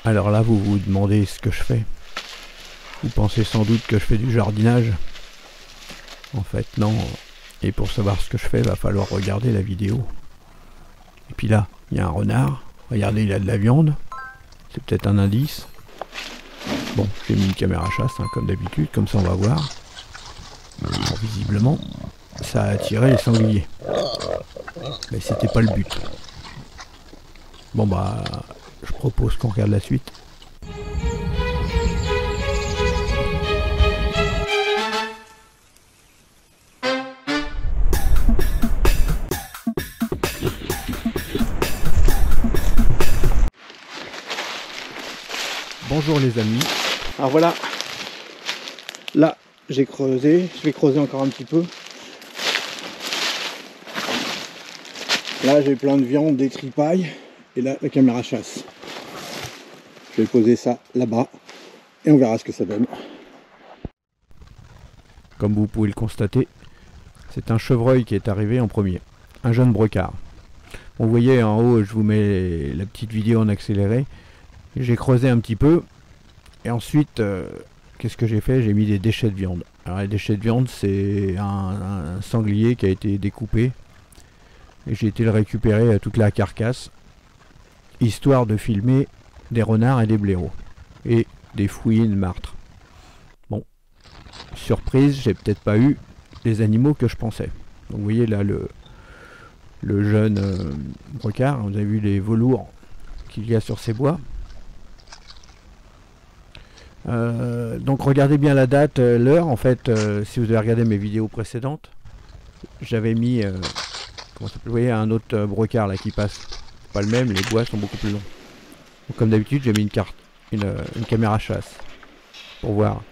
Alors là, vous vous demandez ce que je fais. Vous pensez sans doute que je fais du jardinage. En fait, non. Et pour savoir ce que je fais, va falloir regarder la vidéo. Et puis là, il y a un renard. Regardez, il a de la viande. C'est peut-être un indice. Bon, j'ai mis une caméra chasse, hein, comme d'habitude, comme ça on va voir. Alors, visiblement, ça a attiré les sangliers. Mais c'était pas le but. Bon bah, je propose qu'on regarde la suite. Bonjour les amis. Alors voilà, là j'ai creusé, je vais creuser encore un petit peu. Là j'ai plein de viande, des tripailles, et là la caméra chasse. Je vais poser ça là-bas, et on verra ce que ça donne. Comme vous pouvez le constater, c'est un chevreuil qui est arrivé en premier, un jeune brecard. Vous voyez en haut, je vous mets la petite vidéo en accéléré. J'ai creusé un petit peu, et ensuite, qu'est-ce que j'ai fait? J'ai mis des déchets de viande. Alors les déchets de viande, c'est un sanglier qui a été découpé, et j'ai été le récupérer à toute la carcasse, histoire de filmer des renards et des blaireaux, et des fouines martres. Bon, surprise, j'ai peut-être pas eu les animaux que je pensais. Donc vous voyez là le jeune brecard, vous avez vu les velours qu'il y a sur ces bois. Donc regardez bien la date, l'heure. En fait, si vous avez regardé mes vidéos précédentes, j'avais mis comment ça s'appelle, vous voyez un autre brecard là qui passe, pas le même, les bois sont beaucoup plus longs. Donc, comme d'habitude, j'ai mis une caméra chasse pour voir.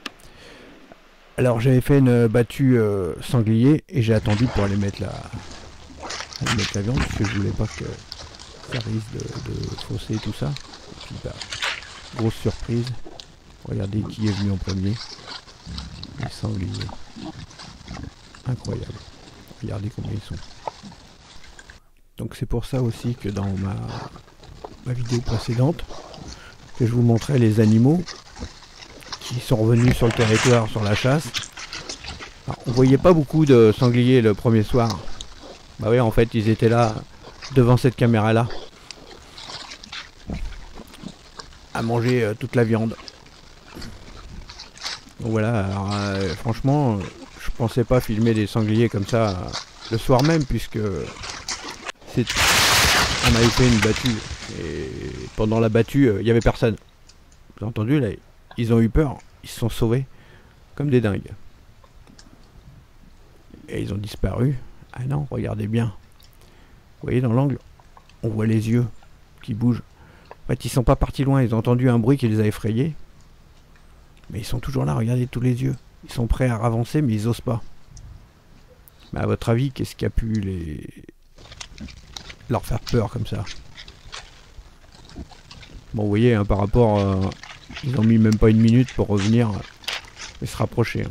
Alors j'avais fait une battue sanglier et j'ai attendu pour aller mettre la viande parce que je voulais pas que ça risque de fausser tout ça. Et puis bah, grosse surprise. Regardez qui est venu en premier. Les sangliers. Incroyable. Regardez combien ils sont. Donc c'est pour ça aussi que dans ma vidéo précédente, que je vous montrais les animaux qui sont revenus sur le territoire sur la chasse. Alors, on voyait pas beaucoup de sangliers le premier soir. Bah oui, en fait, ils étaient là devant cette caméra là à manger toute la viande. Donc voilà, alors, franchement, je pensais pas filmer des sangliers comme ça le soir même, puisque on avait fait une battue et pendant la battue, il y avait personne. Vous avez entendu là, ils ont eu peur, ils se sont sauvés comme des dingues. Et ils ont disparu. Ah non, regardez bien. Vous voyez dans l'angle, on voit les yeux qui bougent. En fait, ils sont pas partis loin, ils ont entendu un bruit qui les a effrayés. Mais ils sont toujours là, regardez tous les yeux. Ils sont prêts à avancer, mais ils osent pas. Mais à votre avis, qu'est-ce qui a pu leur faire peur comme ça? Bon, vous voyez, hein, par rapport... ils ont mis même pas une minute pour revenir et se rapprocher.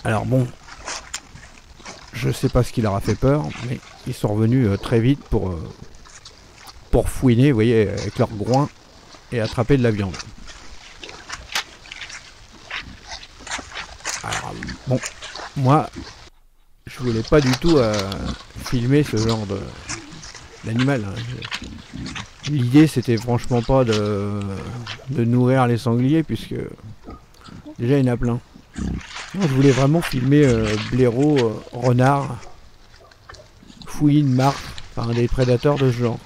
Alors bon, je sais pas ce qui leur a fait peur, mais ils sont revenus très vite pour fouiner, vous voyez, avec leurs groins, et attraper de la viande. Alors bon, moi, je voulais pas du tout filmer ce genre d'animal. Hein. L'idée, c'était franchement pas de nourrir les sangliers, puisque déjà il y en a plein. Non, je voulais vraiment filmer blaireaux, renards, fouines, martres, enfin des prédateurs de ce genre.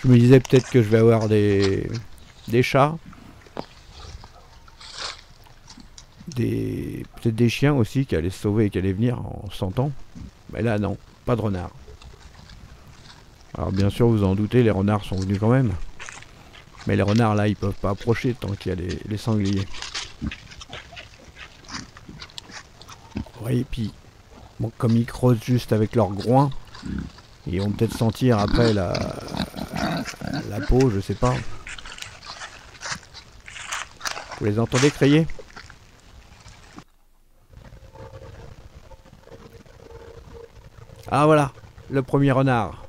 Je me disais peut-être que je vais avoir des chats, peut-être des chiens aussi qui allaient se sauver et qui allaient venir en sentant. Mais là non, pas de renards. Alors bien sûr vous en doutez, les renards sont venus quand même. Mais les renards là ils peuvent pas approcher tant qu'il y a les sangliers. Oui, et puis bon, comme ils creusent juste avec leurs groins, ils vont peut-être sentir après la peau, je sais pas. Vous les entendez crier? Ah voilà, le premier renard.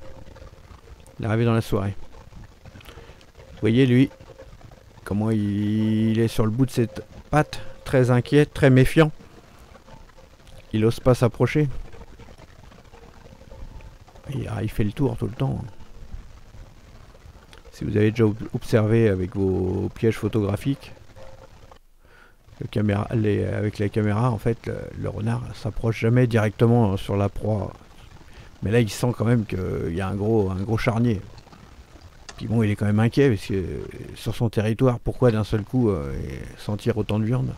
Il est arrivé dans la soirée. voyez lui, comment il est sur le bout de ses pattes, très inquiet, très méfiant. Il n'ose pas s'approcher. Il fait le tour tout le temps. Si vous avez déjà observé avec vos pièges photographiques, avec la caméra, en fait, le renard s'approche jamais directement sur la proie. Mais là, il sent quand même qu'il y a un gros charnier. Puis bon, il est quand même inquiet, parce que sur son territoire, pourquoi d'un seul coup sentir autant de viande?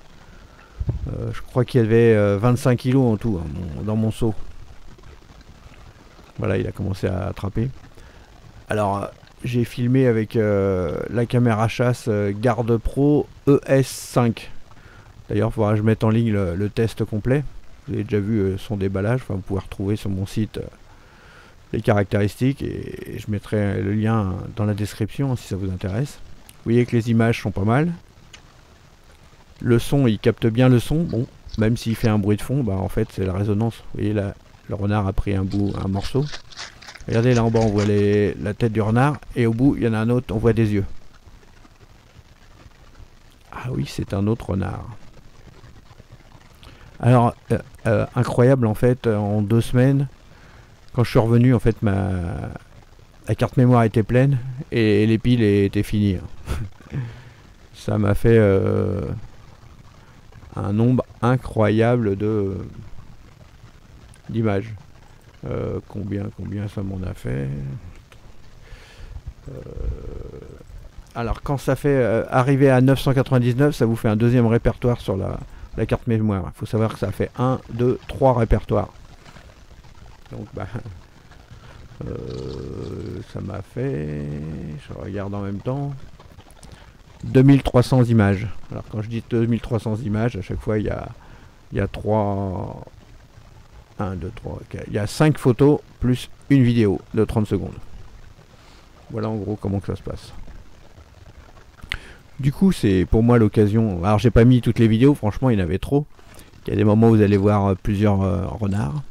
Je crois qu'il y avait 25 kilos en tout dans mon seau. Voilà, il a commencé à attraper. Alors, j'ai filmé avec la caméra chasse Garde Pro ES5. D'ailleurs, il faudra que je mette en ligne le test complet. Vous avez déjà vu son déballage. Enfin, vous pouvez retrouver sur mon site les caractéristiques. Et je mettrai le lien dans la description si ça vous intéresse. Vous voyez que les images sont pas mal. Le son, il capte bien le son. Bon, même s'il fait un bruit de fond, bah, en fait, c'est la résonance. Vous voyez là, le renard a pris un morceau. Regardez là en bas, on voit la tête du renard. Et au bout, il y en a un autre, on voit des yeux. Ah oui, c'est un autre renard. Alors, incroyable en fait, en 2 semaines, quand je suis revenu, en fait, la carte mémoire était pleine et les piles étaient finies. Ça m'a fait un nombre incroyable d'images. Combien ça m'en a fait? Alors, quand ça fait arriver à 999, ça vous fait un deuxième répertoire sur la carte mémoire. Il faut savoir que ça fait 1, 2, 3 répertoires. Donc, bah, ça m'a fait, je regarde en même temps, 2300 images. Alors, quand je dis 2300 images, à chaque fois, il y a 3... 1, 2, 3, 4. Il y a 5 photos plus une vidéo de 30 secondes. Voilà en gros comment que ça se passe. Du coup, c'est pour moi l'occasion. Alors, j'ai pas mis toutes les vidéos, franchement, il y en avait trop. Il y a des moments où vous allez voir plusieurs renards.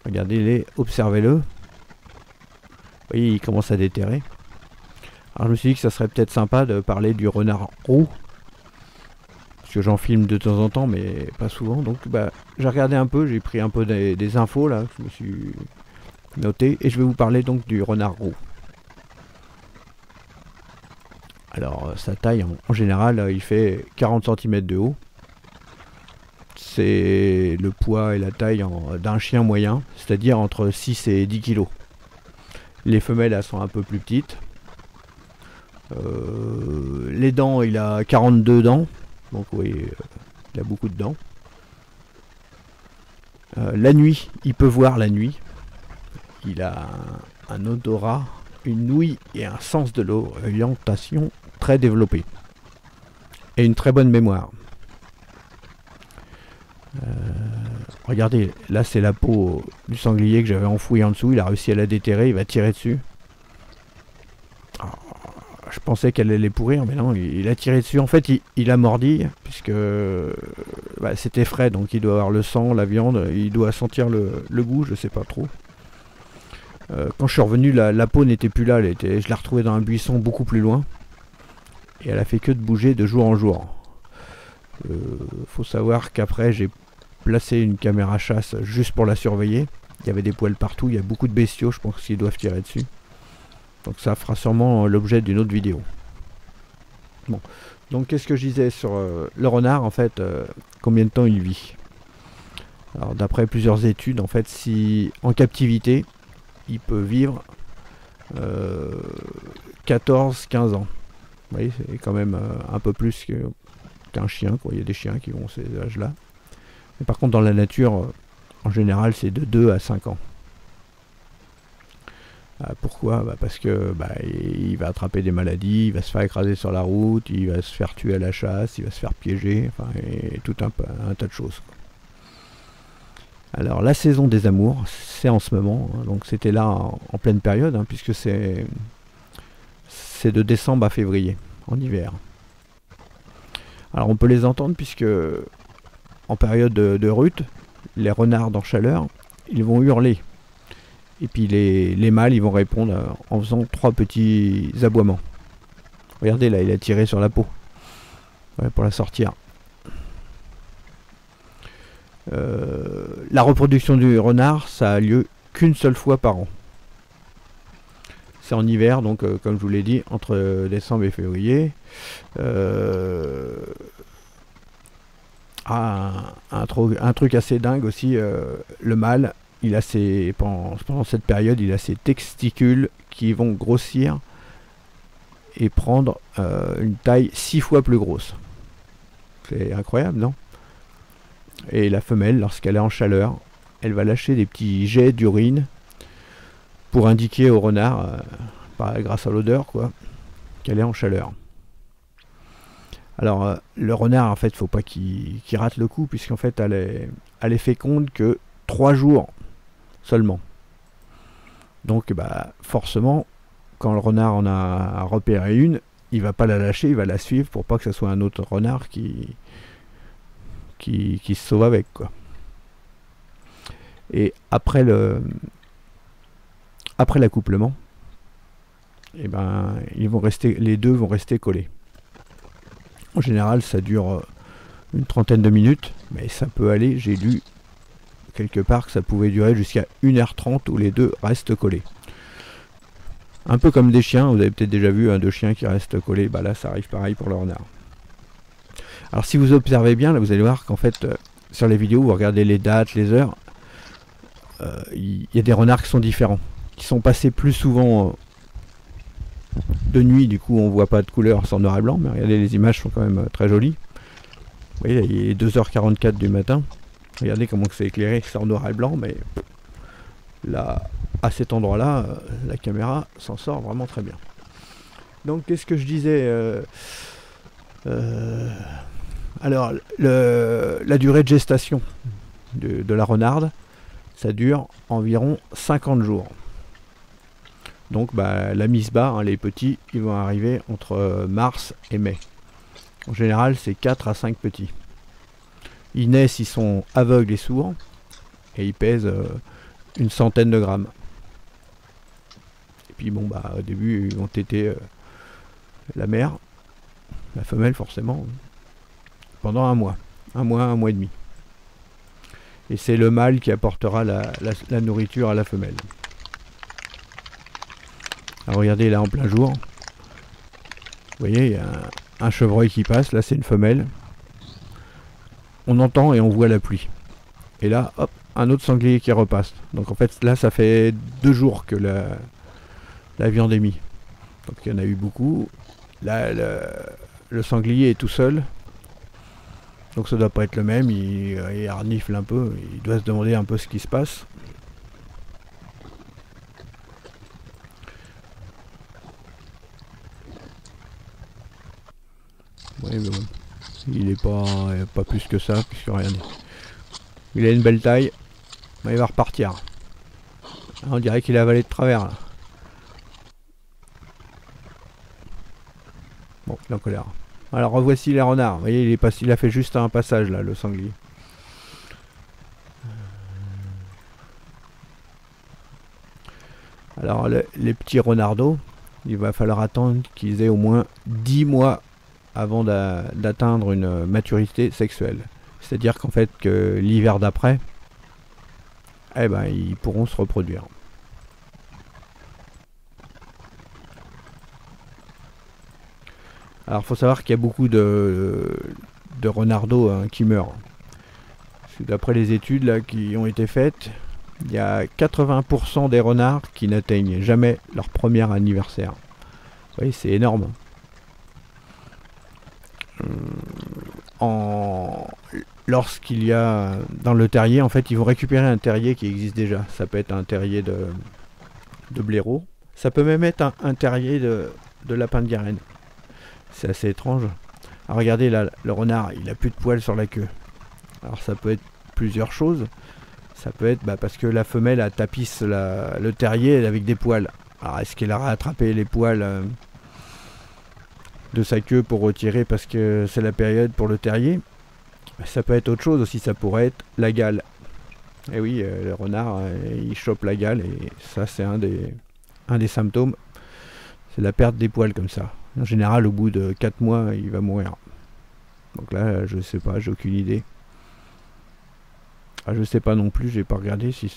Regardez-les, observez-le. Vous voyez, il commence à déterrer. Alors, je me suis dit que ça serait peut-être sympa de parler du renard roux. Parce que j'en filme de temps en temps, mais pas souvent. Donc, bah, j'ai regardé un peu, j'ai pris un peu des infos là. Je me suis noté. Et je vais vous parler donc du renard roux. Alors, sa taille, en général, il fait 40 cm de haut. C'est le poids et la taille d'un chien moyen, c'est-à-dire entre 6 et 10 kg. Les femelles, elles sont un peu plus petites. Les dents, il a 42 dents. Donc, oui, il a beaucoup de dents. La nuit, il peut voir la nuit. Il a un odorat, une ouïe et un sens de l'orientation très développé. Et une très bonne mémoire. Regardez, là c'est la peau du sanglier que j'avais enfouie en dessous. Il a réussi à la déterrer, il va tirer dessus. Je pensais qu'elle allait pourrir, mais non, il a tiré dessus. En fait, il a mordi, puisque bah, c'était frais, donc il doit avoir le sang, la viande, il doit sentir le goût, je sais pas trop. Quand je suis revenu, la peau n'était plus là, je l'ai retrouvée dans un buisson beaucoup plus loin. Et elle a fait que de bouger de jour en jour. Faut savoir qu'après, j'ai placé une caméra chasse juste pour la surveiller. Il y avait des poils partout, il y a beaucoup de bestiaux, je pense qu'ils doivent tirer dessus. Donc ça fera sûrement l'objet d'une autre vidéo. Bon, donc qu'est-ce que je disais sur le renard, en fait, combien de temps il vit? Alors d'après plusieurs études, en fait, si en captivité, il peut vivre 14-15 ans. Vous voyez, c'est quand même un peu plus qu'un chien, quoi. Il y a des chiens qui vont ces âges-là. Mais par contre, dans la nature, en général, c'est de 2 à 5 ans. Pourquoi? Parce que il va attraper des maladies, il va se faire écraser sur la route, il va se faire tuer à la chasse, il va se faire piéger, enfin, et tout un tas de choses. Alors la saison des amours, c'est en ce moment, hein, donc c'était là en pleine période, hein, puisque c'est de décembre à février, en hiver. Alors on peut les entendre puisque en période de rut, les renards en chaleur, ils vont hurler. Et puis les mâles, ils vont répondre en faisant 3 petits aboiements. Regardez là, il a tiré sur la peau. Ouais, pour la sortir. La reproduction du renard, ça a lieu qu'une seule fois par an. C'est en hiver, donc comme je vous l'ai dit, entre décembre et février. Un truc assez dingue aussi, le mâle, il a pendant cette période, il a ses testicules qui vont grossir et prendre une taille 6 fois plus grosse. C'est incroyable, non? Et la femelle, lorsqu'elle est en chaleur, elle va lâcher des petits jets d'urine pour indiquer au renard, grâce à l'odeur, quoi, qu'elle est en chaleur. Alors, le renard, en fait, faut pas qu'il rate le coup, puisqu'en fait, elle est féconde que 3 jours seulement. Donc, forcément, quand le renard en a repéré une, il va pas la lâcher, il va la suivre pour pas que ce soit un autre renard qui se sauve avec, quoi. Et après l'accouplement, les deux vont rester collés. En général, ça dure une trentaine de minutes, mais ça peut aller, j'ai lu quelque part que ça pouvait durer jusqu'à 1h30 où les deux restent collés. Un peu comme des chiens, vous avez peut-être déjà vu 2 chiens qui restent collés, là ça arrive pareil pour le renard. Alors si vous observez bien, là vous allez voir qu'en fait, sur les vidéos, vous regardez les dates, les heures, il y a des renards qui sont différents, qui sont passés plus souvent de nuit, du coup on voit pas de couleur, c'est en noir et blanc, mais regardez, les images sont quand même très jolies. Vous voyez, là, il est 2h44 du matin, regardez comment c'est éclairé, c'est en noir et blanc, mais là, à cet endroit là, la caméra s'en sort vraiment très bien. Donc qu'est-ce que je disais, alors la durée de gestation de la renarde, ça dure environ 50 jours. Donc la mise bas, les petits, ils vont arriver entre mars et mai. En général, c'est 4 à 5 petits. Ils naissent, ils sont aveugles et sourds, et ils pèsent une centaine de grammes. Et puis au début, ils vont téter la mère, la femelle forcément, pendant un mois et demi. Et c'est le mâle qui apportera la nourriture à la femelle. Alors regardez là en plein jour, vous voyez, il y a un chevreuil qui passe, là c'est une femelle. On entend et on voit la pluie. Et là, hop, un autre sanglier qui repasse. Donc en fait là ça fait 2 jours que la viande est mise. Donc il y en a eu beaucoup. Là le sanglier est tout seul. Donc ça doit pas être le même, il renifle un peu, il doit se demander un peu ce qui se passe. Oui, mais bon, il est pas plus que ça, puisque regardez. Il a une belle taille, mais il va repartir. On dirait qu'il a avalé de travers là. Bon, il est en colère. Alors revoici les renards. Vous voyez, il a fait juste un passage là, le sanglier. Alors les petits renardeaux, il va falloir attendre qu'ils aient au moins 10 mois avant d'atteindre une maturité sexuelle. C'est-à-dire qu'en fait que l'hiver d'après, ils pourront se reproduire. Alors il faut savoir qu'il y a beaucoup de renardeaux qui meurent. D'après les études là, qui ont été faites, il y a 80% des renards qui n'atteignent jamais leur premier anniversaire. Vous voyez, c'est énorme. Lorsqu'il y a dans le terrier, en fait, ils vont récupérer un terrier qui existe déjà. Ça peut être un terrier de blaireau. Ça peut même être un terrier de lapin de Garenne. C'est assez étrange. Alors regardez là, le renard, il a plus de poils sur la queue. Alors ça peut être plusieurs choses. Ça peut être parce que la femelle a tapisse le terrier avec des poils. Alors est-ce qu'elle a rattrapé les poils de sa queue pour retirer parce que c'est la période pour le terrier? Ça peut être autre chose aussi, ça pourrait être la gale. Et oui, le renard, il chope la gale et ça c'est un des symptômes. C'est la perte des poils comme ça. En général, au bout de 4 mois, il va mourir. Donc là, je sais pas, j'ai aucune idée. Ah, je sais pas non plus, j'ai pas regardé si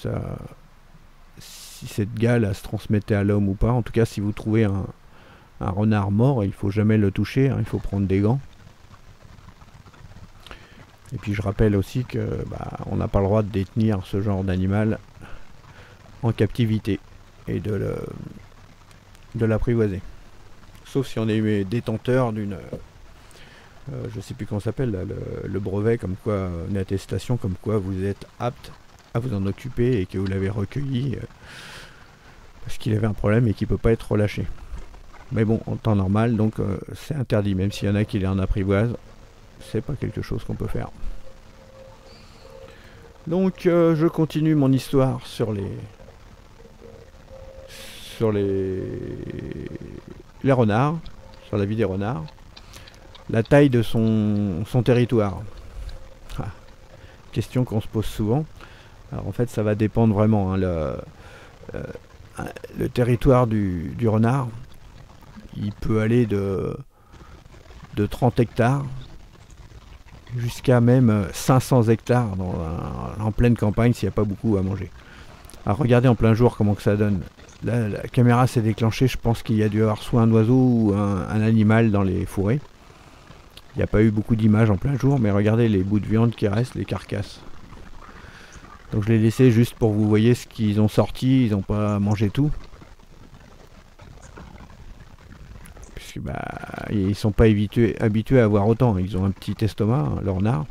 cette gale elle se transmettait à l'homme ou pas. En tout cas, si vous trouvez un renard mort, il faut jamais le toucher, hein, il faut prendre des gants. Et puis je rappelle aussi que on n'a pas le droit de détenir ce genre d'animal en captivité et de l'apprivoiser. Sauf si on est détenteur d'une... je sais plus comment ça s'appelle, le brevet, comme quoi, une attestation comme quoi vous êtes apte à vous en occuper et que vous l'avez recueilli parce qu'il avait un problème et qu'il ne peut pas être relâché. Mais bon, en temps normal, donc c'est interdit, même s'il y en a qui les en apprivoisent, c'est pas quelque chose qu'on peut faire. Donc je continue mon histoire sur les renards, sur la vie des renards, la taille de son territoire. Ah, question qu'on se pose souvent. Alors en fait ça va dépendre vraiment, hein, le territoire du renard, il peut aller de 30 hectares jusqu'à même 500 hectares en pleine campagne s'il n'y a pas beaucoup à manger. Alors regardez en plein jour comment que ça donne. Là, la caméra s'est déclenchée, je pense qu'il y a dû y avoir soit un oiseau ou un animal dans les fourrés. Il n'y a pas eu beaucoup d'images en plein jour, mais regardez les bouts de viande qui restent, les carcasses. Donc je l'ai laissé juste pour que vous voyez ce qu'ils ont sorti, ils n'ont pas mangé tout. Puisque ils sont pas habitués à avoir autant, ils ont un petit estomac, hein, le renard.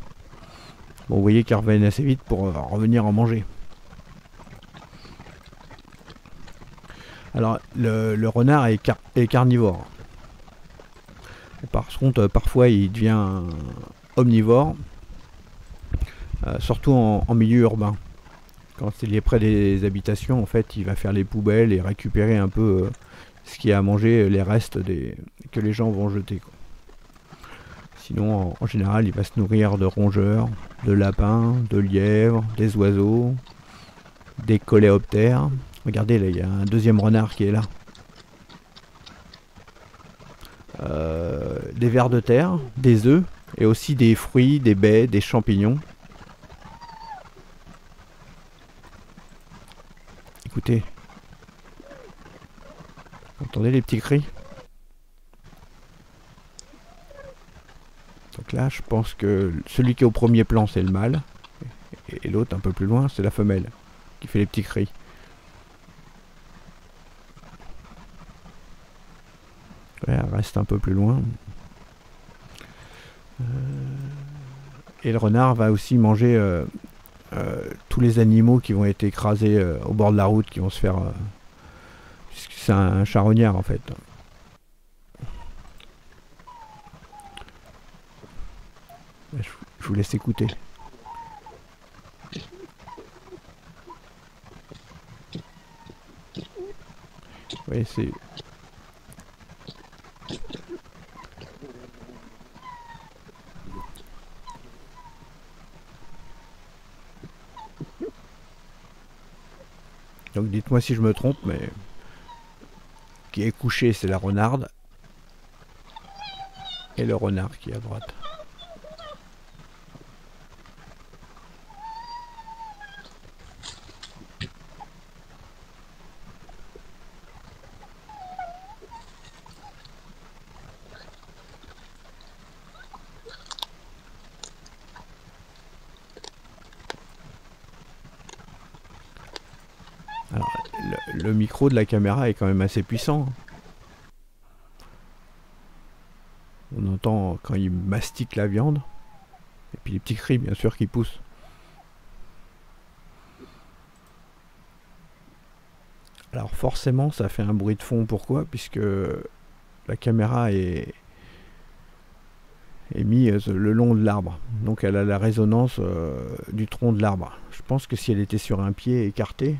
Bon, vous voyez qu'ils reviennent assez vite pour revenir en manger. Alors le renard est carnivore. Et par contre, parfois il devient omnivore, surtout en milieu urbain. Quand il est près des habitations, en fait, il va faire les poubelles et récupérer un peu ce qu'il y a à manger, les restes que les gens vont jeter, quoi. Sinon, en général, il va se nourrir de rongeurs, de lapins, de lièvres, des oiseaux, des coléoptères. Regardez, là, il y a un deuxième renard qui est là. Des vers de terre, des œufs, et aussi des fruits, des baies, des champignons. Écoutez, vous entendez les petits cris? Donc là, je pense que celui qui est au premier plan, c'est le mâle, et l'autre, un peu plus loin, c'est la femelle, qui fait les petits cris. Ouais, elle reste un peu plus loin. Et le renard va aussi manger tous les animaux qui vont être écrasés au bord de la route, qui vont se faire... puisque c'est un charognard en fait. Je vous laisse écouter. Oui, c'est... Donc dites-moi si je me trompe, mais... qui est couché, c'est la renarde. Et le renard qui est à droite. Alors, le micro de la caméra est quand même assez puissant. On entend quand il mastique la viande. Et puis les petits cris, bien sûr, qui poussent. Alors forcément, ça fait un bruit de fond. Pourquoi? Puisque la caméra est mise le long de l'arbre. Donc elle a la résonance du tronc de l'arbre. Je pense que si elle était sur un pied écarté,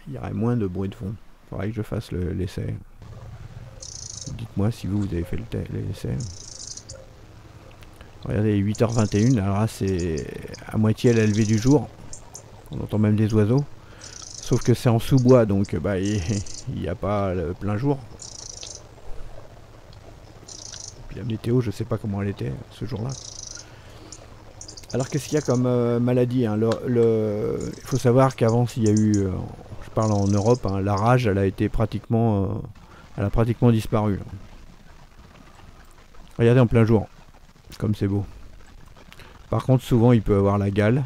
il y aurait moins de bruit de fond. Il faudrait que je fasse l'essai. Dites-moi si vous avez fait l'essai. Regardez, 8h21, alors là c'est à moitié à la levée du jour. On entend même des oiseaux. Sauf que c'est en sous-bois, donc bah, il n'y a pas le plein jour. Puis la météo, je sais pas comment elle était ce jour-là. Alors qu'est-ce qu'il y a comme maladie, hein, il faut savoir qu'avant, s'il y a eu, je parle en Europe, hein, la rage, elle a pratiquement disparu. Là. Regardez en plein jour, comme c'est beau. Par contre, souvent, il peut avoir la gale.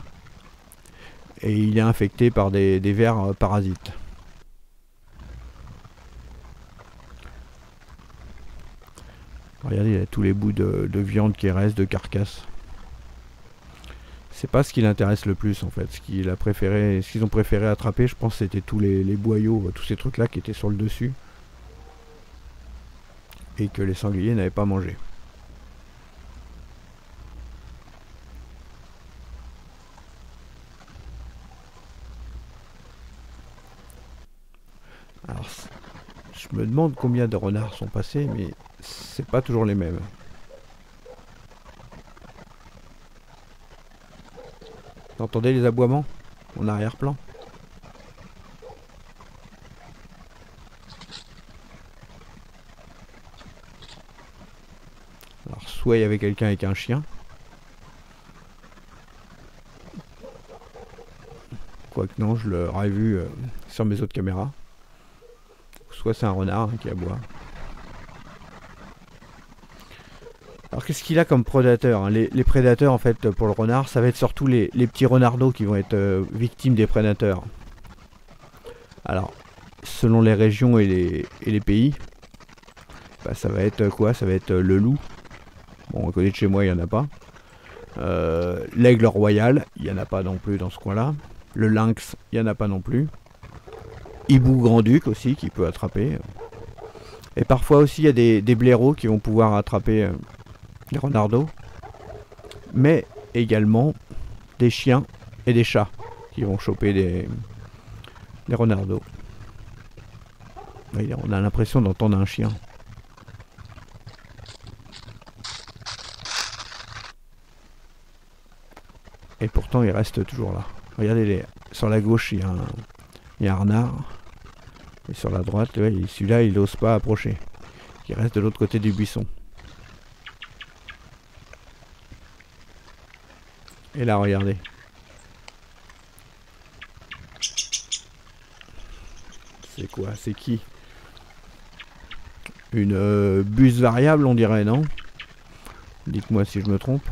Et il est infecté par des vers parasites. Regardez, il y a tous les bouts de viande qui restent, de carcasse. C'est pas ce qui l'intéresse le plus en fait. Ce qu'ils ont préféré attraper, je pense, c'était tous les boyaux, tous ces trucs là qui étaient sur le dessus. Et que les sangliers n'avaient pas mangé. Alors, je me demande combien de renards sont passés, mais c'est pas toujours les mêmes. Vous entendez les aboiements en arrière-plan? Alors, soit il y avait quelqu'un avec un chien. Quoique non, je l'aurais vu sur mes autres caméras. Soit c'est un renard qui aboie. Alors qu'est-ce qu'il a comme prédateur, hein? Les prédateurs en fait pour le renard, ça va être surtout les petits renardeaux qui vont être victimes des prédateurs. Alors selon les régions et les pays, bah, ça va être quoi? Ça va être le loup. Bon, à côté de chez moi il n'y en a pas. L'aigle royal, il n'y en a pas non plus dans ce coin-là. Le lynx, il n'y en a pas non plus. Hibou grand-duc aussi qui peut attraper. Et parfois aussi il y a des blaireaux qui vont pouvoir attraper les renardeaux. Mais également des chiens et des chats qui vont choper des renardeaux. Oui, on a l'impression d'entendre un chien. Et pourtant il reste toujours là. Regardez, sur la gauche il y a un renard. Et sur la droite, celui-là, il n'ose pas approcher. Il reste de l'autre côté du buisson. Et là, regardez. C'est quoi? C'est qui? Une buse variable, on dirait, non? Dites-moi si je me trompe.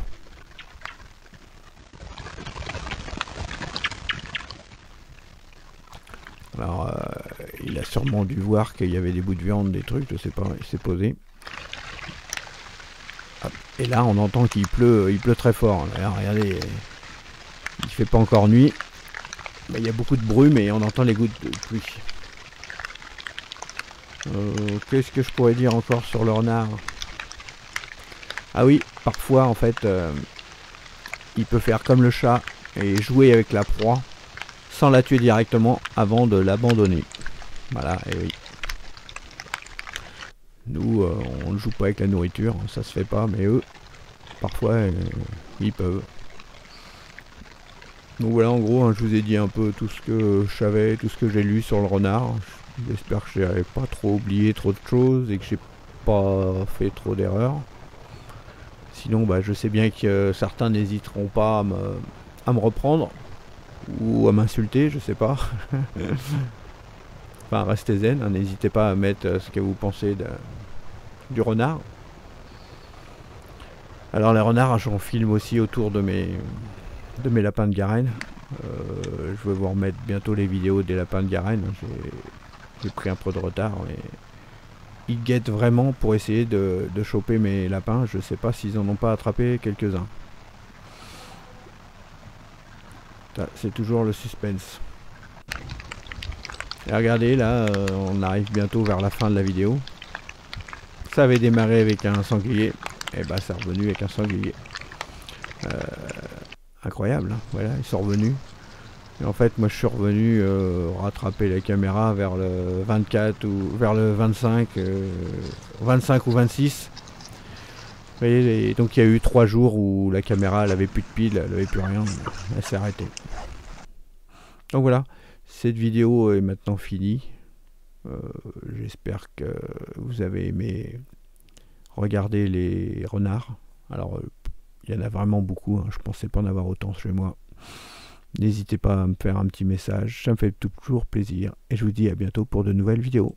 Alors, il a sûrement dû voir qu'il y avait des bouts de viande, des trucs, je sais pas, il s'est posé. Hop. Et là, on entend qu'il pleut, il pleut très fort. Alors, regardez, il fait pas encore nuit, mais il y a beaucoup de brume et on entend les gouttes de pluie. Qu'est-ce que je pourrais dire encore sur le renard? Ah oui, parfois, en fait, il peut faire comme le chat et jouer avec la proie sans la tuer directement avant de l'abandonner. Voilà, et oui. Nous, on ne joue pas avec la nourriture, ça se fait pas, mais eux, parfois, ils peuvent. Donc voilà, en gros, hein, je vous ai dit un peu tout ce que je savais, tout ce que j'ai lu sur le renard. J'espère que j'ai pas trop oublié trop de choses et que j'ai pas fait trop d'erreurs. Sinon, bah, je sais bien que certains n'hésiteront pas à me reprendre. Ou à m'insulter, je sais pas. Enfin, restez zen, hein, n'hésitez pas à mettre ce que vous pensez du renard. Alors les renards, j'en filme aussi autour de mes lapins de Garenne. Je vais vous remettre bientôt les vidéos des lapins de Garenne. J'ai pris un peu de retard, mais ils guettent vraiment pour essayer de choper mes lapins. Je sais pas s'ils en ont pas attrapé quelques-uns. C'est toujours le suspense. Et regardez, là, on arrive bientôt vers la fin de la vidéo. Ça avait démarré avec un sanglier. Et bah, c'est revenu avec un sanglier. Incroyable, hein. Voilà, ils sont revenus. Et en fait, moi, je suis revenu rattraper la caméra vers le 24 ou vers le 25, 25 ou 26. Et donc il y a eu 3 jours où la caméra elle avait plus de pile, elle avait plus rien, elle s'est arrêtée. Donc voilà, cette vidéo est maintenant finie. J'espère que vous avez aimé regarder les renards. Alors, il y en a vraiment beaucoup, hein. Je pensais pas en avoir autant chez moi. N'hésitez pas à me faire un petit message, ça me fait toujours plaisir. Et je vous dis à bientôt pour de nouvelles vidéos.